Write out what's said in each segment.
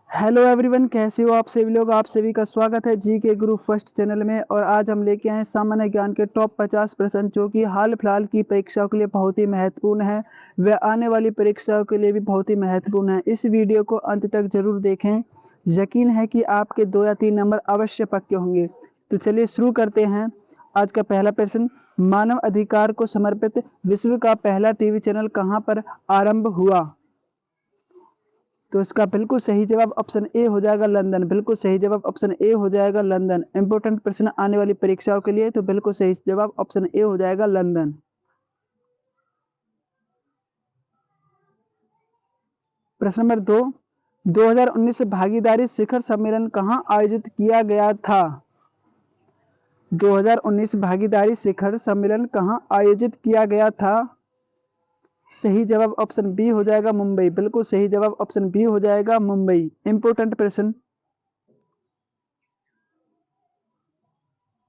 Hello everyone, कैसे हो आप सभी लोग। आप सभी का स्वागत है जी के गुरु फर्स्ट चैनल में। और आज हम लेके आए हैं सामान्य ज्ञान के टॉप 50 प्रश्न जो कि हाल फिलहाल की परीक्षाओं के लिए बहुत ही महत्वपूर्ण है। व आने वाली परीक्षाओं के लिए भी बहुत ही महत्वपूर्ण है। इस वीडियो को अंत तक जरूर देखें। यकीन है कि आपके 2 या 3 नंबर अवश्य पक्के होंगे। तो चलिए शुरू करते हैं। आज का पहला प्रश्न, मानव अधिकार को समर्पित विश्व का पहला टीवी चैनल कहाँ पर आरंभ हुआ। तो इसका बिल्कुल सही जवाब ऑप्शन ए हो जाएगा, लंदन। बिल्कुल सही जवाब ऑप्शन ए हो जाएगा, लंदन। इंपॉर्टेंट प्रश्न आने वाली परीक्षाओं के लिए, तो बिल्कुल सही जवाब ऑप्शन ए हो जाएगा, लंदन। प्रश्न नंबर 2, 2019 भागीदारी शिखर सम्मेलन कहाँ आयोजित किया गया था। 2019 भागीदारी शिखर सम्मेलन कहाँ आयोजित किया गया था। सही जवाब ऑप्शन बी हो जाएगा, मुंबई। बिल्कुल सही जवाब ऑप्शन बी हो जाएगा, मुंबई। इंपॉर्टेंट प्रश्न।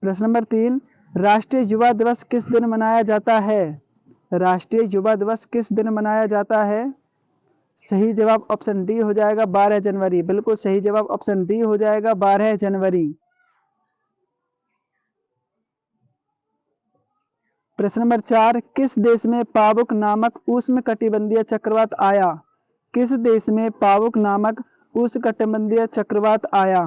प्रश्न नंबर 3, राष्ट्रीय युवा दिवस किस दिन मनाया जाता है। राष्ट्रीय युवा दिवस किस दिन मनाया जाता है। सही जवाब ऑप्शन डी हो जाएगा, 12 जनवरी। बिल्कुल सही जवाब ऑप्शन डी हो जाएगा, 12 जनवरी। प्रश्न नंबर 4, किस देश में पावुक नामक उष्णकटिबंधीय चक्रवात आया। किस देश में पावुक नामक उष्णकटिबंधीय चक्रवात आया।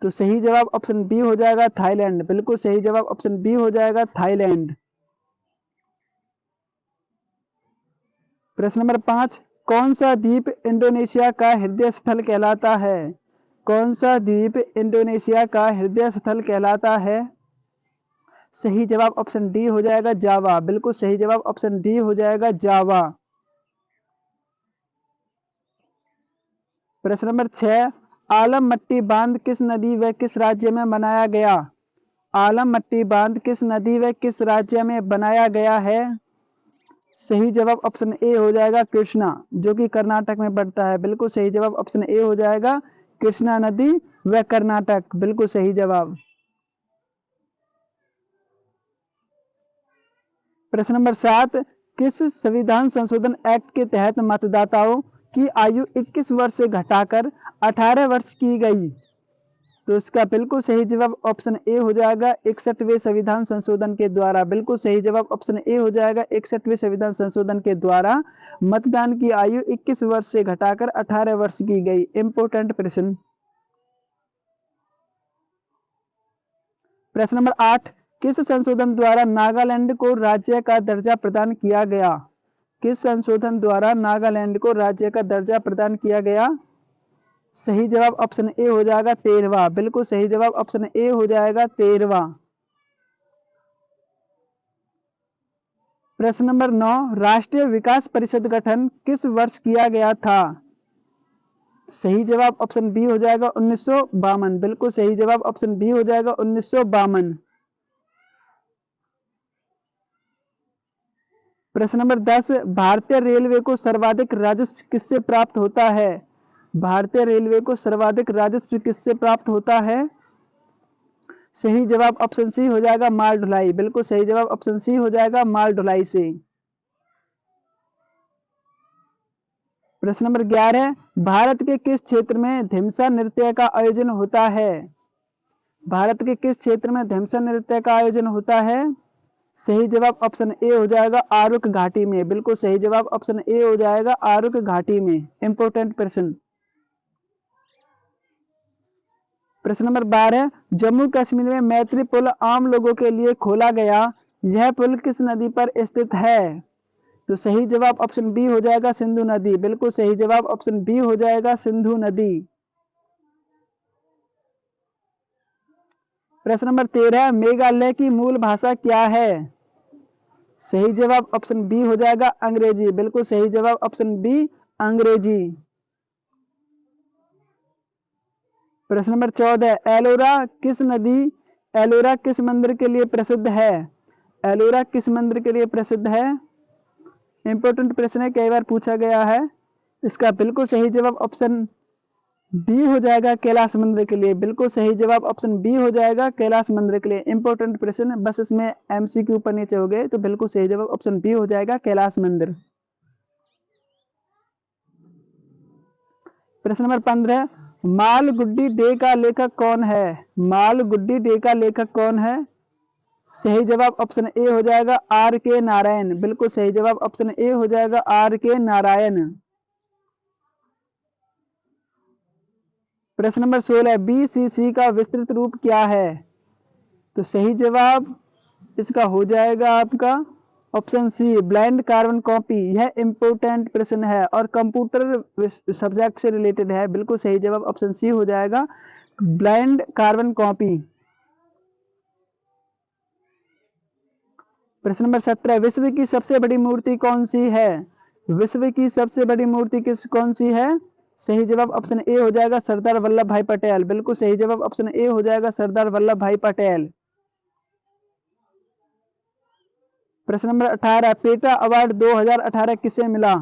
तो सही जवाब ऑप्शन बी हो जाएगा, थाईलैंड। बिल्कुल सही जवाब ऑप्शन बी हो जाएगा, थाईलैंड। प्रश्न नंबर 5, कौन सा द्वीप इंडोनेशिया का हृदय स्थल कहलाता है। कौन सा द्वीप इंडोनेशिया का हृदय स्थल कहलाता है। सही जवाब ऑप्शन डी हो जाएगा, जावा। बिल्कुल सही जवाब ऑप्शन डी हो जाएगा, जावा। प्रश्न नंबर 6, आलम मट्टी बांध किस नदी व किस राज्य में बनाया गया। आलम मट्टी बांध किस नदी व किस राज्य में बनाया गया है। सही जवाब ऑप्शन ए हो जाएगा, कृष्णा, जो कि कर्नाटक में पड़ता है। बिल्कुल सही जवाब ऑप्शन ए हो जाएगा, कृष्णा नदी व कर्नाटक। बिल्कुल सही जवाब। प्रश्न नंबर 7, किस संविधान संशोधन एक्ट के तहत मतदाताओं की आयु 21 वर्ष से घटाकर 18 वर्ष की गई। तो इसका बिल्कुल सही जवाब ऑप्शन ए हो जाएगा, 61वें संविधान संशोधन के द्वारा। बिल्कुल सही जवाब ऑप्शन ए हो जाएगा, 61वें संविधान संशोधन के द्वारा मतदान की आयु 21 वर्ष से घटाकर 18 वर्ष की गई। इंपोर्टेंट प्रश्न। प्रश्न नंबर 8, किस संशोधन द्वारा नागालैंड को राज्य का दर्जा प्रदान किया गया। किस संशोधन द्वारा नागालैंड को राज्य का दर्जा प्रदान किया गया। सही जवाब ऑप्शन ए हो जाएगा, 13वां। बिल्कुल सही जवाब ऑप्शन ए हो जाएगा, 13वां। प्रश्न नंबर 9, राष्ट्रीय विकास परिषद गठन किस वर्ष किया गया था। सही जवाब ऑप्शन बी हो जाएगा, 1952। बिल्कुल सही जवाब ऑप्शन बी हो जाएगा, 1952। प्रश्न नंबर 10, भारतीय रेलवे को सर्वाधिक राजस्व किससे प्राप्त होता है। भारतीय रेलवे को सर्वाधिक राजस्व किससे प्राप्त होता है। सही जवाब ऑप्शन सी हो जाएगा, माल ढुलाई। बिल्कुल सही जवाब ऑप्शन सी हो जाएगा, माल ढुलाई से। प्रश्न नंबर 11, भारत के किस क्षेत्र में धिमसा नृत्य का आयोजन होता है। भारत के किस क्षेत्र में धिमसा नृत्य का आयोजन होता है। सही जवाब ऑप्शन ए हो जाएगा, आरुक घाटी में। बिल्कुल सही जवाब ऑप्शन ए हो जाएगा, आरुक घाटी में। इंपोर्टेंट प्रश्न। प्रश्न नंबर 12, जम्मू कश्मीर में मैत्री पुल आम लोगों के लिए खोला गया। यह पुल किस नदी पर स्थित है। तो सही जवाब ऑप्शन बी हो जाएगा, सिंधु नदी। बिल्कुल सही जवाब ऑप्शन बी हो जाएगा, सिंधु नदी। प्रश्न नंबर 13, मेघालय की मूल भाषा क्या है। सही जवाब ऑप्शन बी हो जाएगा, अंग्रेजी। बिल्कुल सही जवाब ऑप्शन बी, अंग्रेजी। प्रश्न नंबर 14, एलोरा किस मंदिर के लिए प्रसिद्ध है। एलोरा किस मंदिर के लिए प्रसिद्ध है। इंपोर्टेंट प्रश्न है, कई बार पूछा गया है। इसका बिल्कुल सही जवाब ऑप्शन बी हो जाएगा, कैलाश मंदिर के लिए। बिल्कुल सही जवाब ऑप्शन बी हो जाएगा, कैलाश मंदिर के लिए। इंपोर्टेंट प्रश्न, बस इसमें एमसीक्यू ऊपर नीचे हो गए। तो बिल्कुल सही जवाब ऑप्शन बी हो जाएगा, कैलाश मंदिर। प्रश्न नंबर 15, मालगुडी डे का लेखक कौन है? मालगुडी डे का लेखक कौन है? सही जवाब ऑप्शन ए हो जाएगा आर के नारायण। बिल्कुल सही जवाब ऑप्शन ए हो जाएगा आर के नारायण। प्रश्न नंबर 16, बीसीसी का विस्तृत रूप क्या है? तो सही जवाब इसका हो जाएगा आपका option C blind carbon copy. यह इंपोर्टेंट प्रश्न है और कंप्यूटर सब्जेक्ट से रिलेटेड है। बिल्कुल सही जवाब ऑप्शन सी हो जाएगा ब्लाइंड कार्बन कॉपी। प्रश्न नंबर 17, विश्व की सबसे बड़ी मूर्ति कौन सी है? विश्व की सबसे बड़ी मूर्ति कौन सी है? सही जवाब ऑप्शन ए हो जाएगा सरदार वल्लभ भाई पटेल। बिल्कुल सही जवाब ऑप्शन ए हो जाएगा सरदार वल्लभ भाई पटेल। प्रश्न नंबर 18, पेटा अवार्ड 2018 किसे मिला?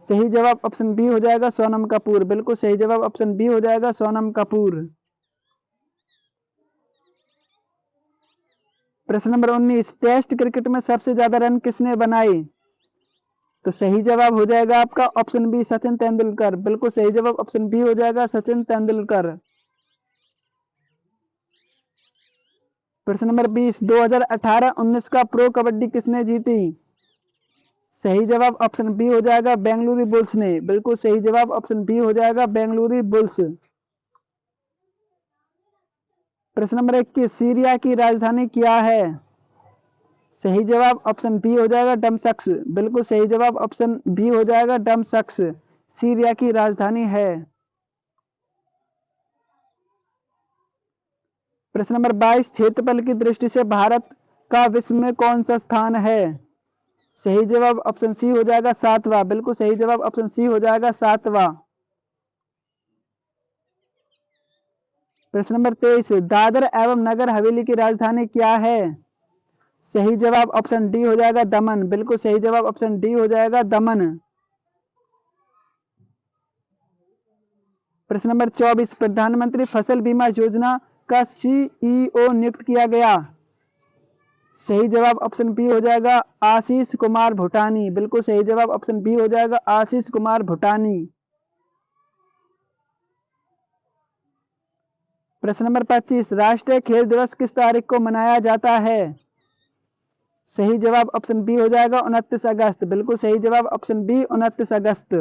सही जवाब ऑप्शन बी हो जाएगा सोनम कपूर। बिल्कुल सही जवाब ऑप्शन बी हो जाएगा सोनम कपूर। प्रश्न नंबर 19, टेस्ट क्रिकेट में सबसे ज्यादा रन किसने बनाए? तो सही जवाब हो जाएगा आपका ऑप्शन बी सचिन तेंदुलकर। बिल्कुल सही जवाब ऑप्शन बी हो जाएगा सचिन तेंदुलकर। प्रश्न नंबर 20, 2018-19 का प्रो कबड्डी किसने जीती? सही जवाब ऑप्शन बी हो जाएगा बेंगलुरु बुल्स ने। बिल्कुल सही जवाब ऑप्शन बी हो जाएगा बेंगलुरु बुल्स। प्रश्न नंबर 21, सीरिया की राजधानी क्या है? सही जवाब ऑप्शन बी हो जाएगा डमशक्स। बिल्कुल सही जवाब ऑप्शन बी हो जाएगा डमशक्स सीरिया की राजधानी है। प्रश्न नंबर 22, क्षेत्रफल की दृष्टि से भारत का विश्व में कौन सा स्थान है? सही जवाब ऑप्शन सी हो जाएगा 7वां। बिल्कुल सही जवाब ऑप्शन सी हो जाएगा 7वां। प्रश्न नंबर 23, दादर एवं नगर हवेली की राजधानी क्या है? सही जवाब ऑप्शन डी हो जाएगा दमन। बिल्कुल सही जवाब ऑप्शन डी हो जाएगा दमन। प्रश्न नंबर 24, प्रधानमंत्री फसल बीमा योजना का सीईओ नियुक्त किया गया। सही जवाब ऑप्शन बी हो जाएगा आशीष कुमार भूटानी। बिल्कुल सही जवाब ऑप्शन बी हो जाएगा आशीष कुमार भूटानी। प्रश्न नंबर 25, राष्ट्रीय खेल दिवस किस तारीख को मनाया जाता है? सही जवाब ऑप्शन बी हो जाएगा 29 अगस्त। बिल्कुल सही जवाब ऑप्शन बी 29 अगस्त।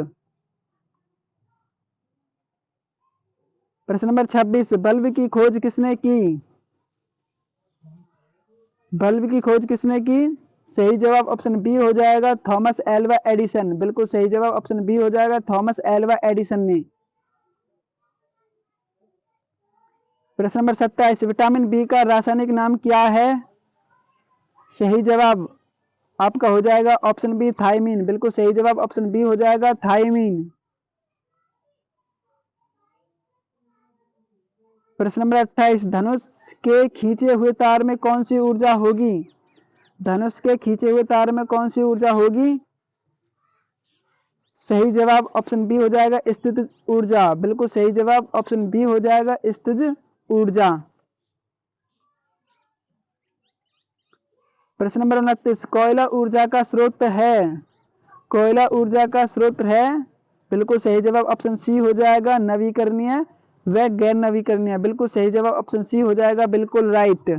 प्रश्न नंबर 26, बल्ब की खोज किसने की? बल्ब की खोज किसने की? सही जवाब ऑप्शन बी हो जाएगा थॉमस एल्वा एडिसन। बिल्कुल सही जवाब ऑप्शन बी हो जाएगा थॉमस एल्वा एडिसन ने। प्रश्न नंबर 27, विटामिन बी का रासायनिक नाम क्या है? सही जवाब आपका हो जाएगा ऑप्शन बी थायमीन। बिल्कुल सही जवाब ऑप्शन बी हो जाएगा थायमीन। प्रश्न नंबर 28, धनुष के खींचे हुए तार में कौन सी ऊर्जा होगी? धनुष के खींचे हुए तार में कौन सी ऊर्जा होगी? सही जवाब ऑप्शन बी हो जाएगा स्थितिज ऊर्जा। बिल्कुल सही जवाब ऑप्शन बी हो जाएगा स्थितिज ऊर्जा। प्रश्न नंबर 29, कोयला ऊर्जा का स्रोत है। कोयला ऊर्जा का स्रोत है। बिल्कुल सही जवाब ऑप्शन सी हो जाएगा नवीकरणीय व गैर नवीकरणीय। बिल्कुल सही जवाब ऑप्शन सी हो जाएगा बिल्कुल राइट।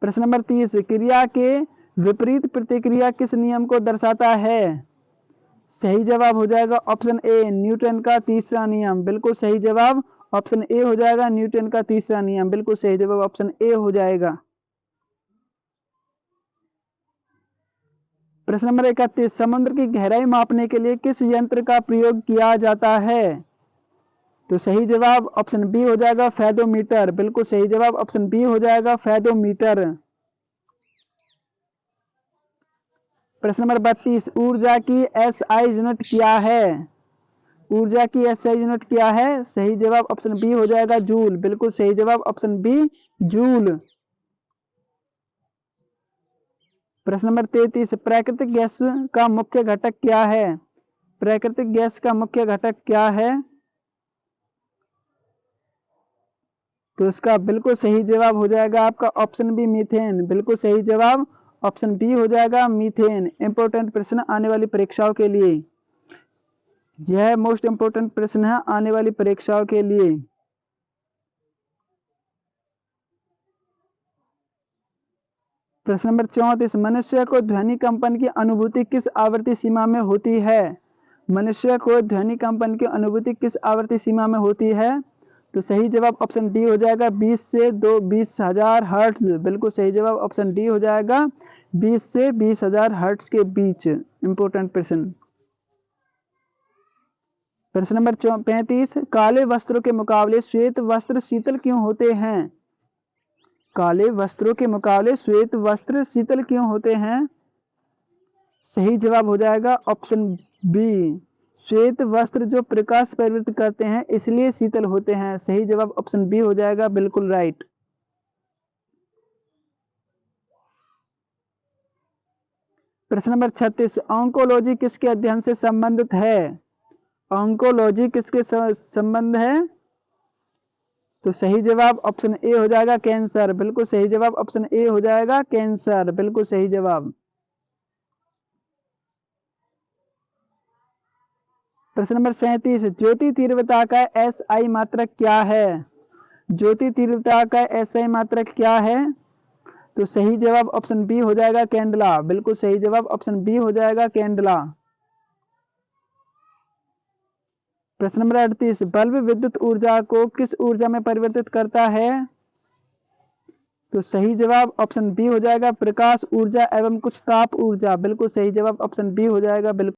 प्रश्न नंबर 30, क्रिया के विपरीत प्रतिक्रिया किस नियम को दर्शाता है? सही जवाब हो जाएगा ऑप्शन ए न्यूटन का तीसरा नियम। बिल्कुल सही जवाब ऑप्शन ए हो जाएगा न्यूटन का तीसरा नियम। बिल्कुल सही जवाब ऑप्शन ए हो जाएगा। प्रश्न नंबर 31, समुद्र की गहराई मापने के लिए किस यंत्र का प्रयोग किया जाता है? तो सही जवाब ऑप्शन बी हो जाएगा फेदोमीटर। बिल्कुल सही जवाब ऑप्शन बी हो जाएगा फेदोमीटर। प्रश्न नंबर 32, ऊर्जा की एसआई यूनिट क्या है? ऊर्जा की एसआई यूनिट क्या है? सही जवाब ऑप्शन बी हो जाएगा जूल। बिल्कुल सही जवाब ऑप्शन बी जूल। प्रश्न नंबर 33, प्राकृतिक गैस का मुख्य घटक क्या है? प्राकृतिक गैस का मुख्य घटक क्या है? तो इसका बिल्कुल सही जवाब हो जाएगा आपका ऑप्शन बी मीथेन। बिल्कुल सही जवाब ऑप्शन बी हो जाएगा मीथेन। इंपॉर्टेंट प्रश्न आने वाली परीक्षाओं के लिए, यह मोस्ट इंपोर्टेंट प्रश्न है आने वाली परीक्षाओं के लिए। प्रश्न नंबर 34, मनुष्य को ध्वनि कंपन की अनुभूति किस आवर्ती सीमा में होती है? मनुष्य को ध्वनि कंपन की अनुभूति किस आवर्ती सीमा में होती है? तो सही जवाब ऑप्शन डी हो जाएगा 20 से 20,000 हर्ट्ज। बिल्कुल सही जवाब ऑप्शन डी हो जाएगा 20 से 20,000 हर्ट्ज के बीच। इंपोर्टेंट प्रश्न। प्रश्न नंबर 35, काले वस्त्रों के मुकाबले श्वेत वस्त्र शीतल क्यों होते हैं? काले वस्त्रों के मुकाबले श्वेत वस्त्र शीतल क्यों होते हैं? सही जवाब हो जाएगा ऑप्शन बी, श्वेत वस्त्र जो प्रकाश परिवर्तित करते हैं इसलिए शीतल होते हैं। सही जवाब ऑप्शन बी हो जाएगा, बिल्कुल राइट। प्रश्न नंबर 36, ऑन्कोलॉजी किसके अध्ययन से संबंधित है? ऑन्कोलॉजी किसके संबंध है? तो सही जवाब ऑप्शन ए हो जाएगा कैंसर। बिल्कुल सही जवाब ऑप्शन ए हो जाएगा कैंसर। बिल्कुल सही जवाब। प्रश्न नंबर 37, ज्योति तीव्रता का एसआई मात्रक क्या है? ज्योति तीव्रता का एसआई मात्रक क्या है? तो सही जवाब ऑप्शन बी हो जाएगा कैंडला। बिल्कुल सही जवाब ऑप्शन बी हो जाएगा कैंडला। प्रश्न नंबर 38, बल्ब विद्युत ऊर्जा को किस ऊर्जा में परिवर्तित करता है? तो सही जवाब ऑप्शन बी हो जाएगा प्रकाश ऊर्जा एवं कुछ ताप ऊर्जा। बिल्कुल सही जवाब ऑप्शन बी हो जाएगा। बिल्कुल